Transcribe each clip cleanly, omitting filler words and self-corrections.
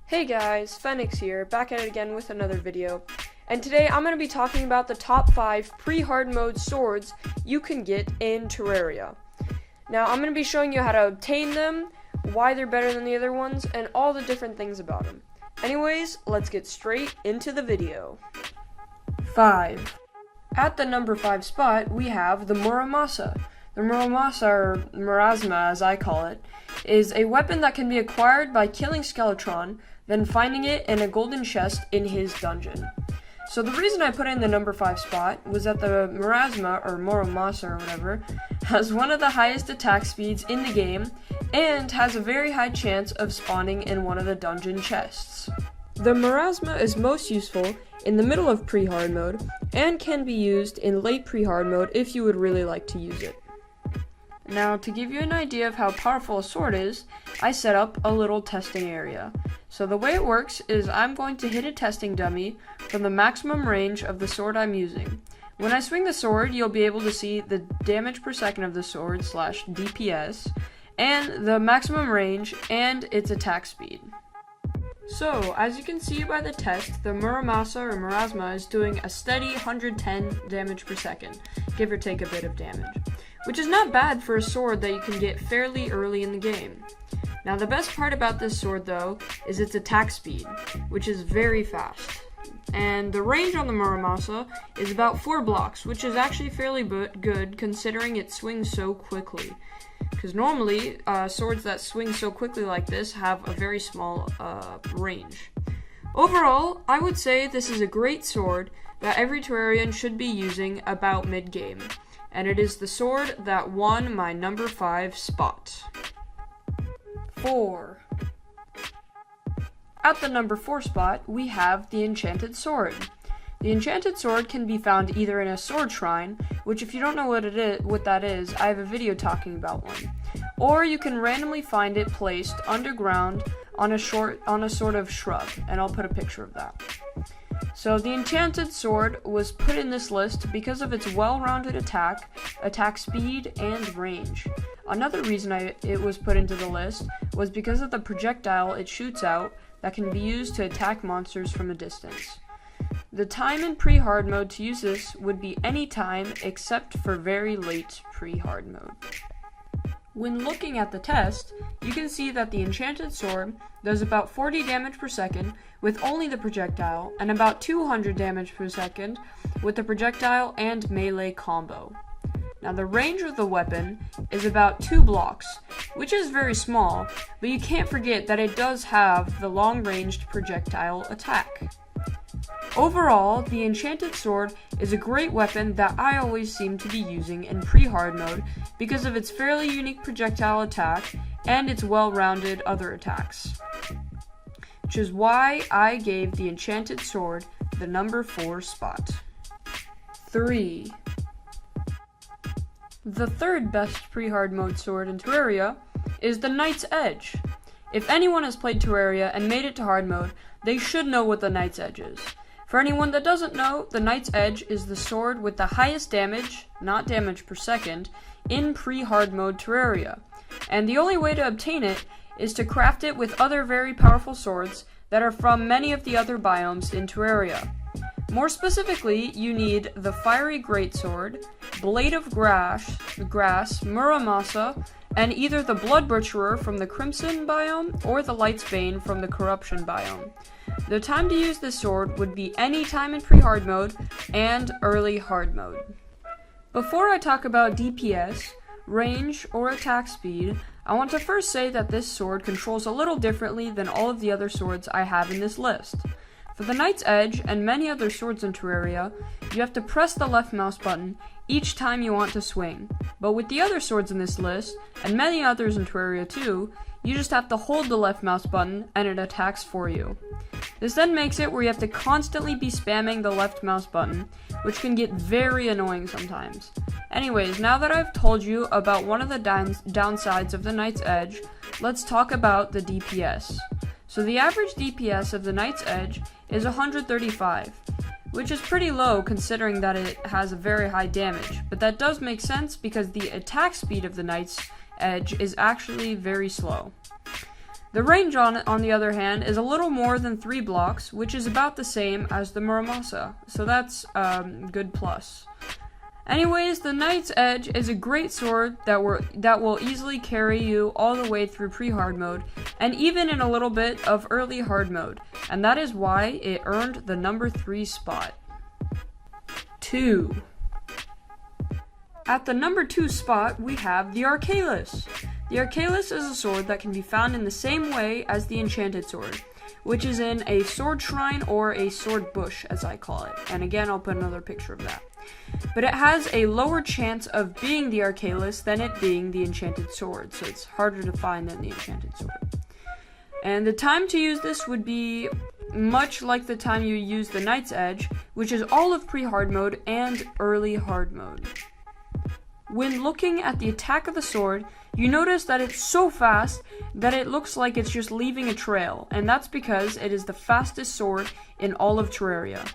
Hey guys, Phoenix here, back at it again with another video. And today I'm going to be talking about the top 5 pre-hard mode swords you can get in Terraria. Now I'm going to be showing you how to obtain them, why they're better than the other ones, and all the different things about them. Anyways, let's get straight into the video. 5. At the number 5 spot, we have the Muramasa. The Muramasa, or Marasma as I call it, is a weapon that can be acquired by killing Skeletron, then finding it in a golden chest in his dungeon. So the reason I put it in the number 5 spot was that the Marasma, or Muramasa or whatever, has one of the highest attack speeds in the game, and has a very high chance of spawning in one of the dungeon chests. The Marasma is most useful in the middle of pre-hard mode, and can be used in late pre-hard mode if you would really like to use it. Now, to give you an idea of how powerful a sword is, I set up a little testing area. So the way it works is I'm going to hit a testing dummy from the maximum range of the sword I'm using. When I swing the sword, you'll be able to see the damage per second of the sword / DPS, and the maximum range and its attack speed. So, as you can see by the test, the Muramasa or Marasma is doing a steady 110 damage per second, give or take a bit of damage, which is not bad for a sword that you can get fairly early in the game. Now the best part about this sword though is its attack speed, which is very fast. And the range on the Muramasa is about 4 blocks, which is actually fairly good considering it swings so quickly. Because normally, swords that swing so quickly like this have a very small range. Overall, I would say this is a great sword that every Terrarian should be using about mid-game. And it is the sword that won my number 5 spot. 4. At the number 4 spot, we have the Enchanted Sword. The Enchanted Sword can be found either in a sword shrine, which if you don't know what that is, I have a video talking about one. Or you can randomly find it placed underground on a sort of shrub, and I'll put a picture of that. So the Enchanted Sword was put in this list because of its well-rounded attack speed, and range. Another reason it was put into the list was because of the projectile it shoots out that can be used to attack monsters from a distance. The time in pre-hard mode to use this would be any time except for very late pre-hard mode. When looking at the test, you can see that the Enchanted Sword does about 40 damage per second with only the projectile, and about 200 damage per second with the projectile and melee combo. Now the range of the weapon is about 2 blocks, which is very small, but you can't forget that it does have the long-ranged projectile attack. Overall, the Enchanted Sword is a great weapon that I always seem to be using in pre-hard mode because of its fairly unique projectile attack and its well-rounded other attacks. Which is why I gave the Enchanted Sword the number 4 spot. 3. The third best pre-hard mode sword in Terraria is the Knight's Edge. If anyone has played Terraria and made it to hard mode, they should know what the Knight's Edge is. For anyone that doesn't know, the Knight's Edge is the sword with the highest damage, not damage per second, in pre-hard mode Terraria. And the only way to obtain it is to craft it with other very powerful swords that are from many of the other biomes in Terraria. More specifically, you need the Fiery Greatsword, Blade of Grass, Muramasa, and either the Blood Butcherer from the Crimson biome or the Light's Bane from the Corruption biome. The time to use this sword would be any time in pre-hard mode and early hard mode. Before I talk about DPS, range, or attack speed, I want to first say that this sword controls a little differently than all of the other swords I have in this list. For the Knight's Edge and many other swords in Terraria, you have to press the left mouse button each time you want to swing. But with the other swords in this list, and many others in Terraria too, you just have to hold the left mouse button and it attacks for you. This then makes it where you have to constantly be spamming the left mouse button, which can get very annoying sometimes. Anyways, now that I've told you about one of the downsides of the Knight's Edge, let's talk about the DPS. So the average DPS of the Knight's Edge is 135, which is pretty low considering that it has a very high damage, but that does make sense because the attack speed of the Knight's Edge is actually very slow. The range on the other hand, is a little more than 3 blocks, which is about the same as the Muramasa, so that's good plus. Anyways, the Knight's Edge is a great sword that will easily carry you all the way through pre-hard mode, and even in a little bit of early hard mode, and that is why it earned the number 3 spot. 2. At the number 2 spot, we have the Arcalis. The Arcalis is a sword that can be found in the same way as the Enchanted Sword, which is in a sword shrine or a sword bush, as I call it. And again, I'll put another picture of that. But it has a lower chance of being the Arcalis than it being the Enchanted Sword, so it's harder to find than the Enchanted Sword. And the time to use this would be much like the time you use the Knight's Edge, which is all of pre-hard mode and early hard mode. When looking at the attack of the sword, you notice that it's so fast that it looks like it's just leaving a trail, and that's because it is the fastest sword in all of Terraria.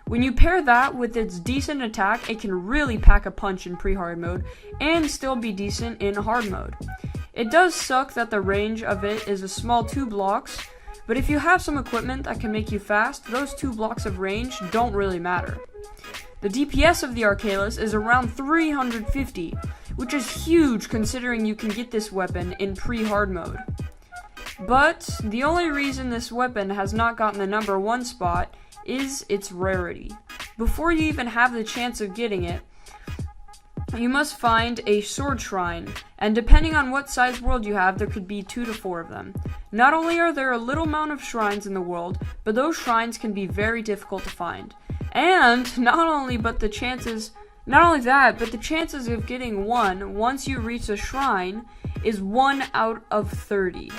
When you pair that with its decent attack, it can really pack a punch in pre-hard mode, and still be decent in hard mode. It does suck that the range of it is a small 2 blocks, but if you have some equipment that can make you fast, those 2 blocks of range don't really matter. The DPS of the Arcalis is around 350, which is huge considering you can get this weapon in pre-hard mode. But the only reason this weapon has not gotten the number 1 spot is its rarity. Before you even have the chance of getting it, you must find a sword shrine, and depending on what size world you have, there could be 2 to 4 of them. Not only are there a little amount of shrines in the world, but those shrines can be very difficult to find. And not only that, but the chances of getting one once you reach a shrine is 1 out of 30.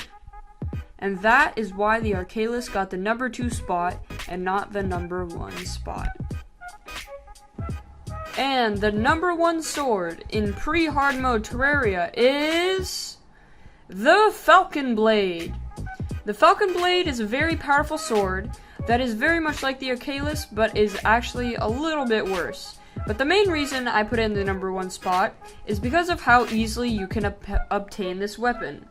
And that is why the Arcalis got the number 2 spot and not the number 1 spot. And the number 1 sword in pre-hard mode Terraria is the Falcon Blade. The Falcon Blade is a very powerful sword that is very much like the Arcalis, but is actually a little bit worse. But the main reason I put it in the number 1 spot is because of how easily you can obtain this weapon.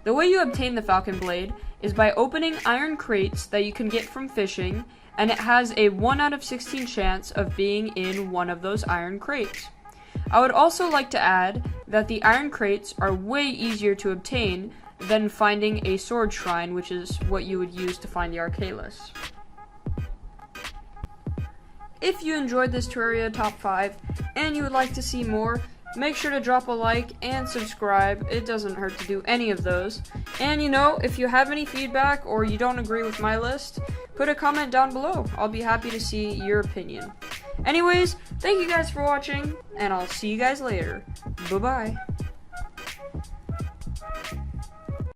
The way you obtain the Falcon Blade is by opening iron crates that you can get from fishing, and it has a 1 out of 16 chance of being in one of those iron crates. I would also like to add that the iron crates are way easier to obtain than finding a sword shrine, which is what you would use to find the Arcalis. If you enjoyed this Terraria top 5 and you would like to see more, make sure to drop a like and subscribe. It doesn't hurt to do any of those. And if you have any feedback or you don't agree with my list, put a comment down below. I'll be happy to see your opinion. Anyways, thank you guys for watching, and I'll see you guys later. Bye-bye.